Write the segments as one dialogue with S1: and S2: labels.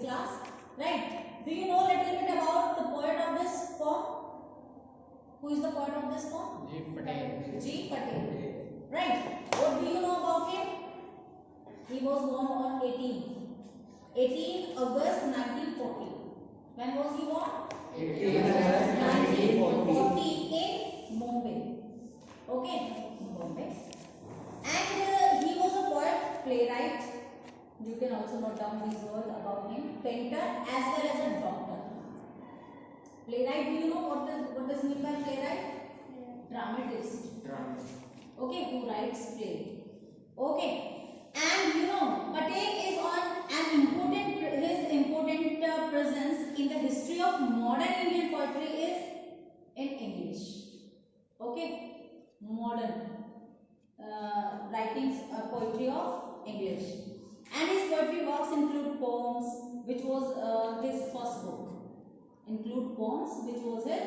S1: class, right? Do you know a little bit about the poet of this poem? Who is the poet of this poem?
S2: G. Patel.
S1: G. Patel. Right. What do you know about him? He was born on 18 August 1940. When was he born?
S2: 18 August
S1: 1940 in Mumbai. Okay, Bombay. And he was a poet, playwright. You can also note down these words about him. Painter as well as a doctor. Playwright, do you know what does mean by playwright? Dramatist. Okay, who writes play. Okay. And you know, Patel is on an important presence in the history of modern Indian poetry is in English. Okay, modern writings, poetry of English. And his poetry works include poems, which was his first book. Include poems, which was his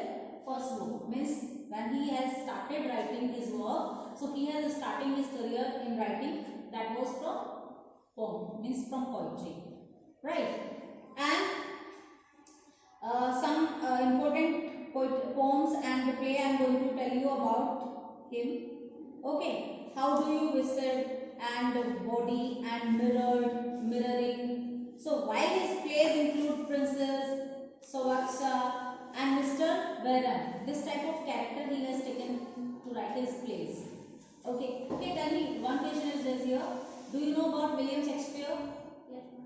S1: first book. Means when he has started writing his work, so he has starting his career in writing. That was from poem, means from poetry, right? And some important poems and play I am going to tell you about him. Okay, how do you visit and body and mirroring. So while his plays include Princess, Sawaksha and Mr. Verum, this type of character he has taken to write his plays. Okay, tell me, one question is this here. Do you know about William Shakespeare?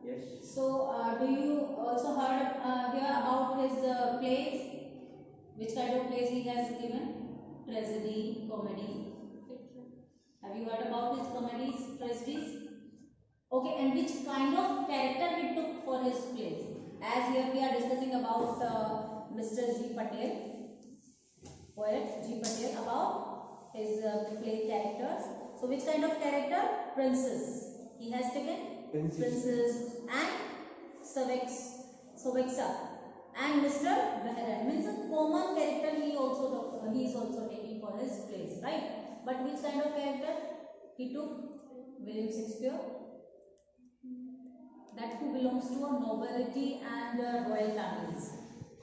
S2: Yes.
S1: So, do you also heard hear about his plays? Which kind of plays he has given? Tragedy, comedy. Have you heard about his comedies, tragedies? Okay, and which kind of character he took for his plays? As here we are discussing about Mr. G. Patel, poet G. Patel, about his play characters. So which kind of character? Princess. He has taken Princess and Sawaksha and Mr. Verum. Means a common character he is also taking for his plays, right? But which kind of character he took? William Shakespeare, that who belongs to a nobility and royal families,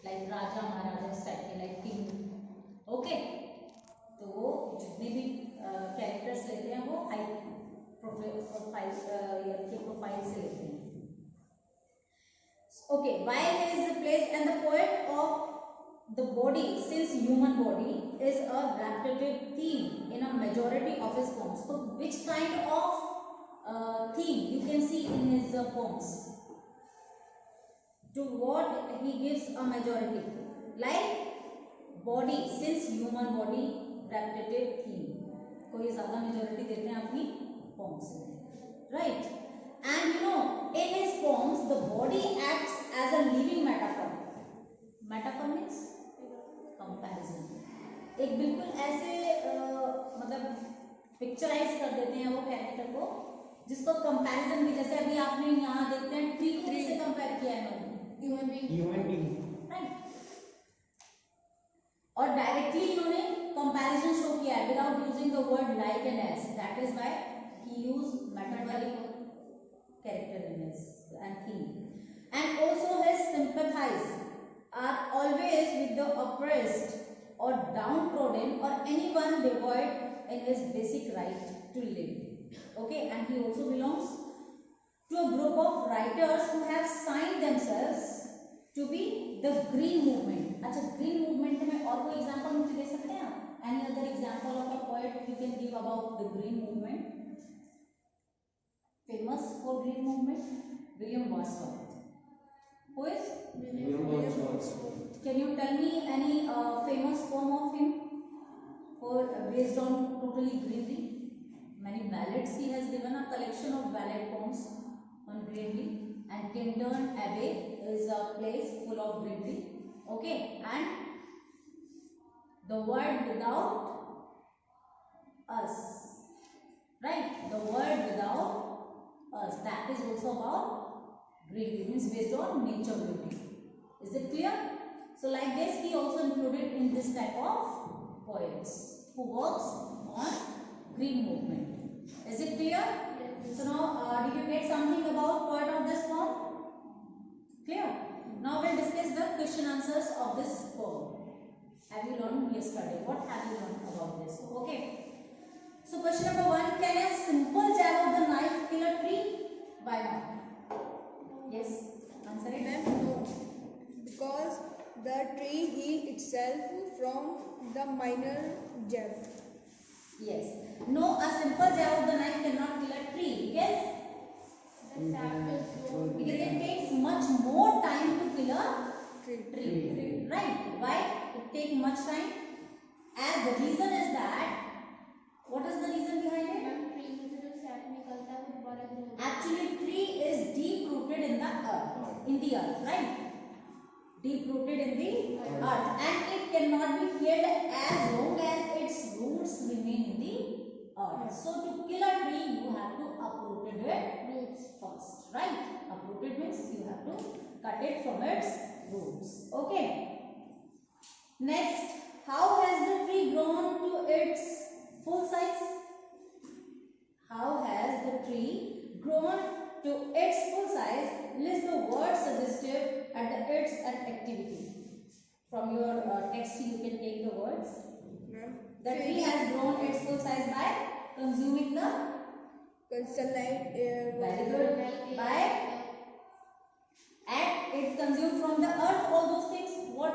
S1: like Raja Maharaja type, like king. Okay. तो वो जितने भी characters लेते हैं वो high profile से लेते हैं. Okay, while his plays and the poet of the body, since human body is a repetitive theme in a majority of his poems. So which kind of theme you can see in his poems? To what he gives a majority, like body, since human body, repetitive theme. कोई ज़्यादा majority देते हैं अपनी poems में, right? And you know, in his poems, the body acts as a living metaphor. Metaphor means comparison. एक बिल्कुल ऐसे मतलब पिक्चराइज कर देते हैं वो कैरेक्टर को, जिसको कंपैरिजन भी, जैसे अभी आपने यहाँ देखते हैं ट्री से कंपेयर किया है इन्होंने ह्यूमन बीइंग, राइट? और डायरेक्टली इन्होंने कंपैरिजन शो किया है without using the word like and as. That is why he use metaphoric character in his and theme. And also his sympathies are always with the oppressed or downtrodden or anyone devoid in his basic right to live. Okay, and he also belongs to a group of writers who have signed themselves to be the green movement. अच्छा, green movement में और कोई example मुझे दे सकते हैं आप? Any other example of a poet you can give about the green movement? Famous for green movement, William Wordsworth. Who is?
S2: William Wordsworth.
S1: Can you tell me any famous poem of him for based on totally greenery? Many ballads he has given, a collection of ballad poems on greenery, and Tintern Abbey is a place full of greenery. Okay, and the world without us, right? The world without us, that is also about greenery, means based on nature beauty. Is it clear? So like this, he also included in this type of poets who works on green movement. Is it clear? Yes. So now, did you get something about poet of this poem? Clear? Now we'll discuss the question answers of this poem. Have you learned yesterday? What have you learned about this? Okay. So question number 1, can a simple jab of the knife kill a tree? Why not? Yes. Answer it.
S3: Ma'am, no. Because the tree heals itself from the minor jab.
S1: Yes. No, a simple jab of the knife cannot kill a tree because it takes much more time to kill a tree. Right? Why? It takes much time. And the reason is that, what is the reason behind it? Actually, tree is deep rooted in the earth, right? Deep rooted in the earth, and it cannot be killed as long as its roots remain in the earth. So to kill a tree, you have to uproot it first, right? Uprooted means you have to cut it from its roots. Okay. Next, how has the tree grown to its full size? How has the tree grown to its full size? List the words suggestive at its activity. From your text, you can take the words. The tree has grown its full size by consuming the
S3: Sunlight, air,
S1: very good. By and it consumed from the earth all those things. What?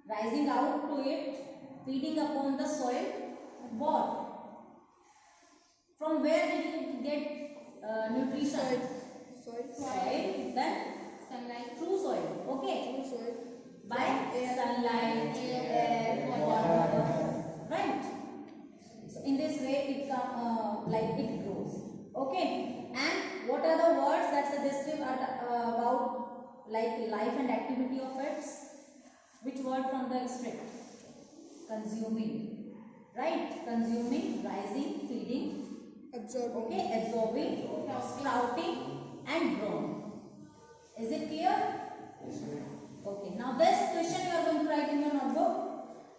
S1: Rising out to it, feeding upon the soil. What? From where did it get nutrition? Soil. Then sunlight through soil. Okay.
S3: soil.
S1: By sunlight, air, water. Right. So in this way, it grows. Okay. And what are the words that suggestive about like life and activity of its? Which word from the extract? Consuming. Right. Consuming, rising, feeding.
S3: Absorbing.
S1: Okay. Absorbing, sprouting, and growing. Is it clear? Okay. Now this question you are going to write in your notebook.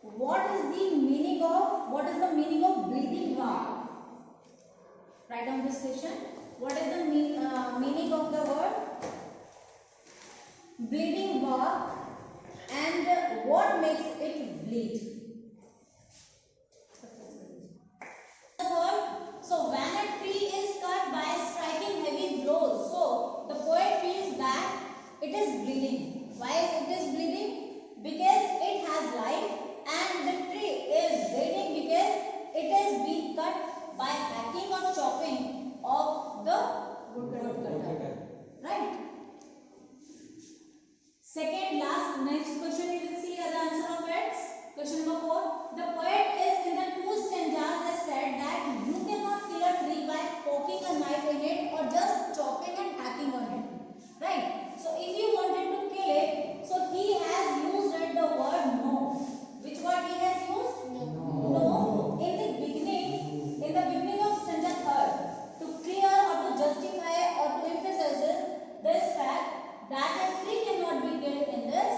S1: What is the meaning of bleeding bark? Write down this question. What is the meaning of the word bleeding bark and what makes it bleed? So when a tree is cut by striking heavy blows, so the poet feels that it is bleeding. Why it is bleeding? Because it has life, and the tree is bleeding because it is being cut by hacking or chopping of the woodcutter. Right? Second last next question you will see as the answer of it. Question number 4. The poet is in the 2 stanzas has said that you cannot kill a tree by poking a knife in it or just chopping and hacking on it. Right? So if you wanted to kill it, so he has used the word no. Which word he has used? No. In the beginning of stanza 3rd, to clear or to justify or to emphasize this fact that a tree cannot be killed in this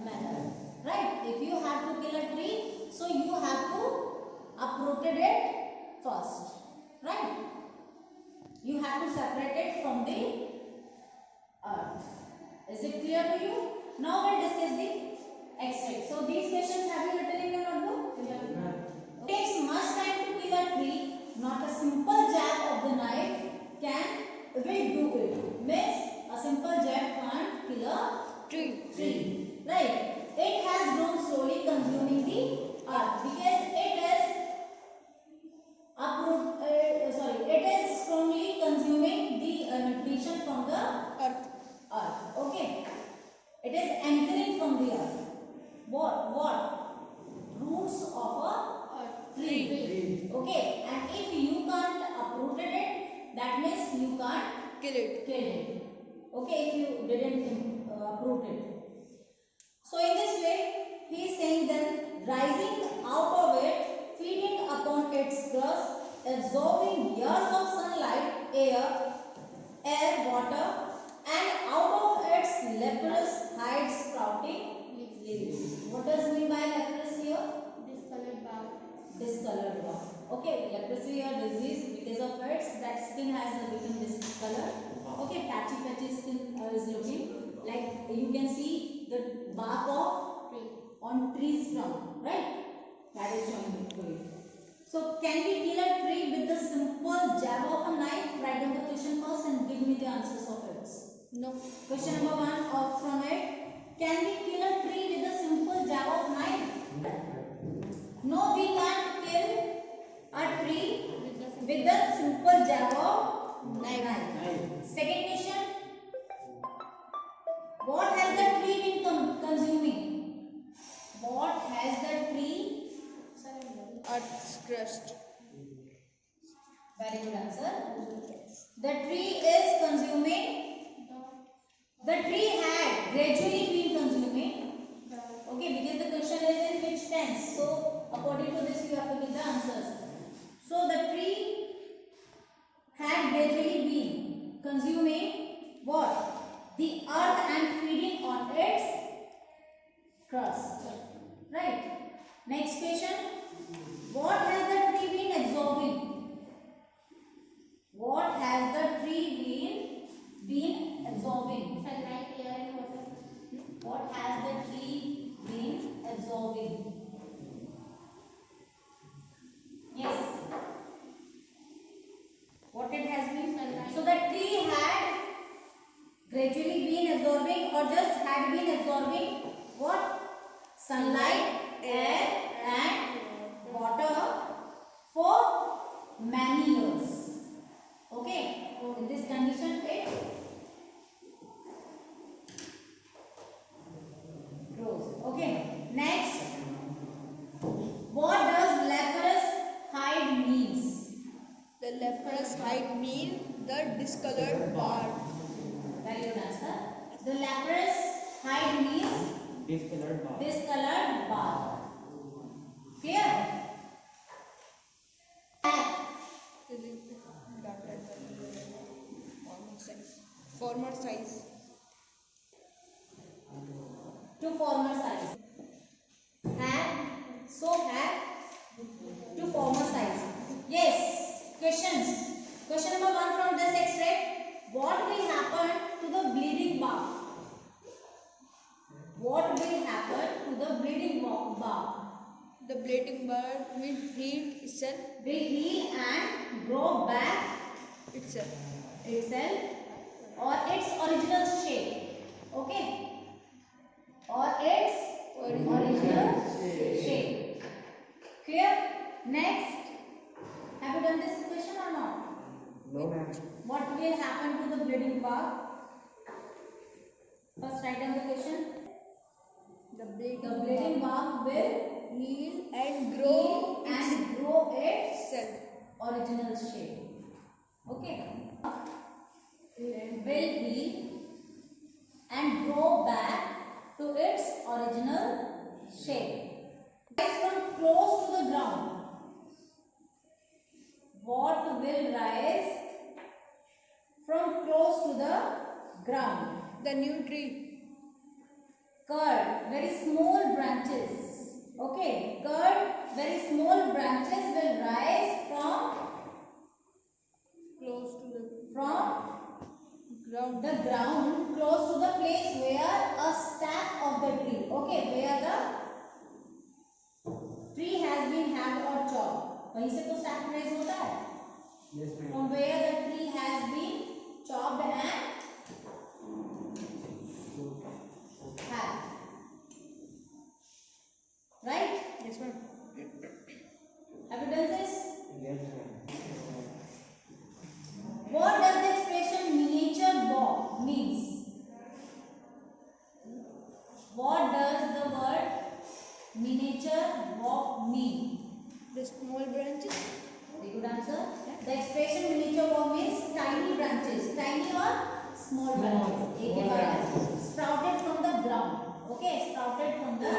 S1: manner. Right? If you have to kill a tree, so you have to uproot it first. Right? You have to separate it from the earth. Is it clear to you? Now we'll discuss the extract. So these questions have you written in your notebook? It takes much time to kill a tree. Not a simple jab of the knife will do it. Means a simple jab can't kill a tree. Right? It has grown slowly, consuming the earth because it is strongly consuming the nutrition from the earth. Okay. It is entering from the earth. What? Roots of a tree. Okay. And if you can't uproot it, that means you can't
S3: Kill it.
S1: Okay, if you didn't uproot it. So in this way, he is saying that rising out of it, feeding upon its crust, absorbing years of sunlight, air, water, and out of its leprous hide sprouting leaves. What does mean by leprous here? Discolored bark. Okay, leprosy or disease because of its that skin has become discolored. Okay, patchy skin is looking like you can see the bark of
S3: Tree.
S1: on trees from, right? That is showing to you. So can we kill a tree with the simple jab of a knife? Write down the question first and give me the answers of it.
S3: No.
S1: Question number 1 of from it. Can we kill a tree with a simple jab of knife? No, we can't kill a tree with the simple jab of knife. Second question. What has the tree been consuming? What has the tree?
S3: Earth's crust.
S1: Very good answer. The tree is consuming. The tree had gradually been consuming. Okay, because the question is in which tense. So according to this you have to give the answers. So the tree had gradually been consuming what? The earth and feeding on its crust. Right. Next question. What has the tree been absorbing? What has the tree been absorbing?
S3: Sunlight, air and water.
S1: What has the tree been absorbing? Yes. What it has been?
S3: Sunlight.
S1: So the tree had gradually been absorbing or just had been absorbing what? Sunlight, air and water for many years. Okay. In this condition it grows. Okay. Next. What does leprous hide means?
S3: The leprous hide mean the discolored bark.
S1: Very good answer. The leprous hide means
S2: Discolored bar.
S1: discolored bark. Clear?
S3: Former size.
S1: To former size. Have, so have, to former size. Yes. Questions. Question number 1 from this extract. What will happen to the bleeding bark? What will happen to the bleeding bark?
S3: The bleeding bark will heal itself.
S1: Will heal and grow back
S3: Itself.
S1: or its original shape. Okay? Or its original shape. Clear? Next. Have you done this question or not?
S2: No, ma'am.
S1: What will happen to the bleeding bark? First write down the question.
S3: The
S1: The bleeding bark will
S3: heal and
S1: grow
S3: grow
S1: and grow its
S3: itself.
S1: original shape. Okay? Will heal and grow back to its original shape. Rise from close to the ground. What will rise from close to the ground?
S3: The new tree.
S1: Curd, very small branches. Okay, curd, very small branches will rise from
S3: Close to the ground.
S1: the ground close to the place where a stack of the tree. Okay, where the tree has been hacked or chopped. वहीं से तो stack rise होता है.
S2: Yes, ma'am.
S1: From where the tree has been chopped and hacked. Right?
S3: Yes, ma'am.
S1: Have you done this?
S2: Yes, ma'am.
S1: What does the expression miniature bob means? What does the word miniature bob mean?
S3: The small branches.
S1: Very good answer. The expression miniature bob means tiny branches. Tiny or small branches. एक के बाद sprouted from the ground. Okay, sprouted from the